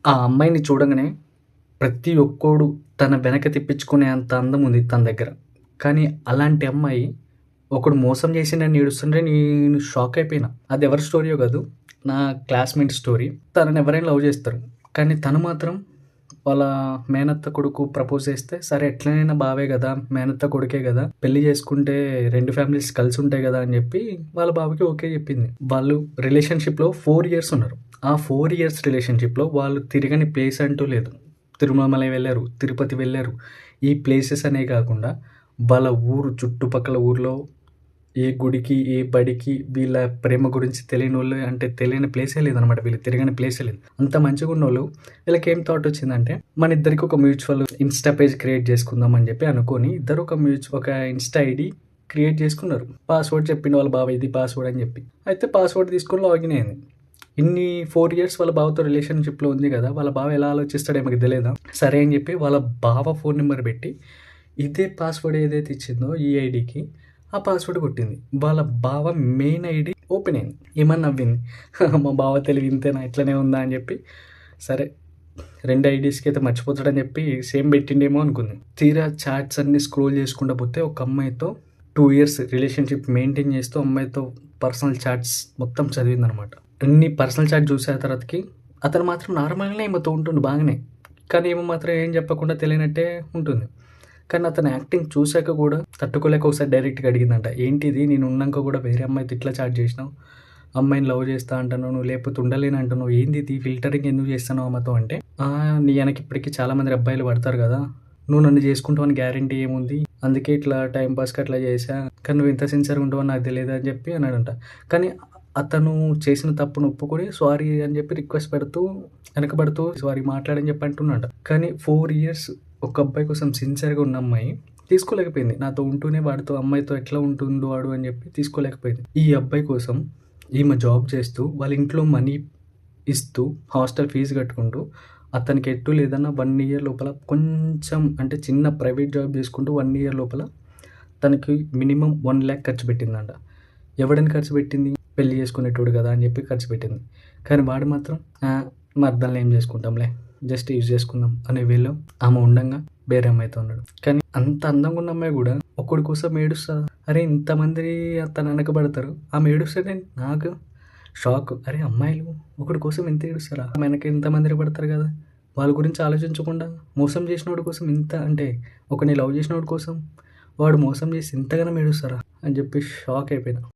ఆ అమ్మాయిని చూడంగానే ప్రతి ఒక్కోడు తన వెనక తిప్పించుకునే అంత అందం ఉంది తన దగ్గర. కానీ అలాంటి అమ్మాయి ఒకడు మోసం చేసిండని ఏడుస్తుంటే నేను షాక్ అయిపోయినా. అది ఎవరి స్టోరీయో కాదు. నా క్లాస్‌మేట్ స్టోరీ. తనని ఎవరైనా లవ్ చేస్తారు. కానీ తను మాత్రం వాళ్ళ మేనత్త కొడుకు ప్రపోజ్ చేస్తే, సరే ఎట్లనైనా బావే కదా! మేనత్త కొడుకే కదా! పెళ్లి చేసుకుంటే 2 ఫ్యామిలీస్ కలిసి ఉంటాయి కదా! అని చెప్పి వాళ్ళ బావకి ఓకే చెప్పింది. వాళ్ళు రిలేషన్‌షిప్‌లో 4 ఇయర్స్ ఉన్నారు. ఆ 4 ఇయర్స్ రిలేషన్‌షిప్‌లో వాళ్ళు తిరగని ప్లేస్ అంటూ లేదు. తిరుమలమలై వెళ్లారు, తిరుపతి వెళ్లారు. ఈ ప్లేసెస్ అనే కాకుండా వాళ్ళ ఊరు చుట్టుపక్కల ఊర్లో ఏ గుడికి, ఏ బడికి వీళ్ళ ప్రేమ గురించి తెలియనోళ్ళు అంటే తెలియని ప్లేసే లేదనమాట. వీళ్ళు తిరగని ప్లేసే లేదు. అంత మంచిగున్నోళ్ళు వీళ్ళకేం థాట్ వచ్చిందంటే, మన ఇద్దరికి ఒక మ్యూచువల్ ఇన్‌స్టా పేజ్ క్రియేట్ చేసుకుందాం అని చెప్పి అనుకోని ఇద్దరు ఒక ఇన్‌స్టా ఐడీ క్రియేట్ చేసుకున్నారు. పాస్వర్డ్ చెప్పిండు వాళ్ళ బావ ఇది పాస్వర్డ్ అని చెప్పి. అయితే పాస్వర్డ్ తీసుకొని లాగిన్ అయింది. ఇన్ని 4 ఇయర్స్ వాళ్ళ బావతో రిలేషన్‌షిప్‌లో ఉంది కదా! వాళ్ళ బావ ఎలా ఆలోచిస్తాడో ఈమెకి తెలియదా? సరే అని చెప్పి వాళ్ళ బావ ఫోన్ నంబర్ పెట్టి, ఇదే పాస్వర్డ్ ఏదైతే ఇచ్చిందో ఈ ఐడీకి ఆ పాస్వర్డ్ కొట్టింది. వాళ్ళ బావ మెయిన్ ఐడీ ఓపెన్ అయింది. ఏమని నవ్వింది. మా బావ తెలివి ఇంతేనా ఇట్లనే ఉందా అని చెప్పి, సరే 2 ఐడీస్‌కి అయితే మర్చిపోతాడని చెప్పి సేమ్ పెట్టిండేమో అనుకుంది. తీరా చాట్స్ అన్నీ స్క్రోల్ చేసుకుంటా పోతే ఒక అమ్మాయితో 2 ఇయర్స్ రిలేషన్‌షిప్ మెయింటైన్ చేస్తూ అమ్మాయితో పర్సనల్ చాట్స్ మొత్తం చదివిందనమాట. అన్ని పర్సనల్ చాట్ చూసే తర్వాతకి అతను మాత్రం నార్మల్‌గానే ఈమెతో ఉంటుండు బాగానే. కానీ ఈమె మాత్రం ఏం చెప్పకుండా తెలియనట్టే ఉంటుంది. కానీ అతని యాక్టింగ్ చూసాక కూడా తట్టుకోలేక ఒకసారి డైరెక్ట్‌గా అడిగిందంట. "ఏంటిది నేను ఉన్నాక కూడా వేరే అమ్మాయితో ఇట్లా చాట్ చేసినావు? అమ్మాయిని లవ్ చేస్తా అంటున్నావు, నువ్వు లేకపోతే ఉండలేను అంటున్నావు. ఏందిది ఫిల్టరింగ్ ఎందుకు చేస్తున్నావు ఆమెతో" అంటే, నీ వెనక ఇప్పటికి చాలా మంది అబ్బాయిలు పడతారు కదా! నువ్వు నన్ను చేసుకుంటావని గ్యారంటీ ఏముంది? అందుకే ఇట్లా టైమ్ పాస్‌కి అట్లా చేశా. కానీ నువ్వు ఇంత సిన్సియర్‌గా ఉంటావని నాకు తెలీదు" అని చెప్పి అన్నాడంట. కానీ అతను చేసిన తప్పును ఒప్పుకొని సారీ అని చెప్పి రిక్వెస్ట్ పెడుతూ, వెనకబడుతూ సారీ మాట్లాడని చెప్పి అంటున్నాడంట. కానీ 4 ఇయర్స్ ఒక అబ్బాయి కోసం సిన్సియర్‌గా ఉన్న అమ్మాయి తీసుకోలేకపోయింది. నాతో ఉంటూనే వాడితో అమ్మాయితో ఎట్లా ఉంటుండు వాడు అని చెప్పి తీసుకోలేకపోయింది. ఈ అబ్బాయి కోసం ఈమె జాబ్ చేస్తూ, వాళ్ళ ఇంట్లో మనీ ఇస్తూ, హాస్టల్ ఫీజు కట్టుకుంటూ, అతనికి ఎటు లేదన్నా 1 ఇయర్ లోపల కొంచెం అంటే చిన్న ప్రైవేట్ జాబ్ చేసుకుంటూ 1 ఇయర్ లోపల తనకి మినిమమ్ 1,00,000 ఖర్చు పెట్టిందంట. ఎవడని ఖర్చు పెట్టింది? పెళ్లి చేసుకునేటోడు కదా అని చెప్పి ఖర్చు పెట్టింది. కానీ వాడు మాత్రం మర్దాలను ఏం చేసుకుంటాంలే, జస్ట్ యూజ్ చేసుకుందాం అనే వేలో ఆమె ఉండంగా వేరే అమ్మాయితో ఉన్నాడు. కానీ అంత అందంగా ఉన్న అమ్మాయి కూడా ఒక్కడి కోసం ఏడుస్తదా? అరే ఇంతమంది తను వెనకబడతారు, ఆమె ఏడుస్తేనే నాకు షాక్. అరే అమ్మాయిలు ఒకడి కోసం ఇంత ఏడుస్తారా? ఆమె వెనక ఇంతమంది పడతారు కదా! వాళ్ళ గురించి ఆలోచించకుండా మోసం చేసినోడి కోసం ఇంత అంటే ఒకడిని లవ్ చేసినోడి కోసం వాడు మోసం చేసి ఇంతగానం ఏడుస్తారా అని చెప్పి షాక్ అయిపోయినా.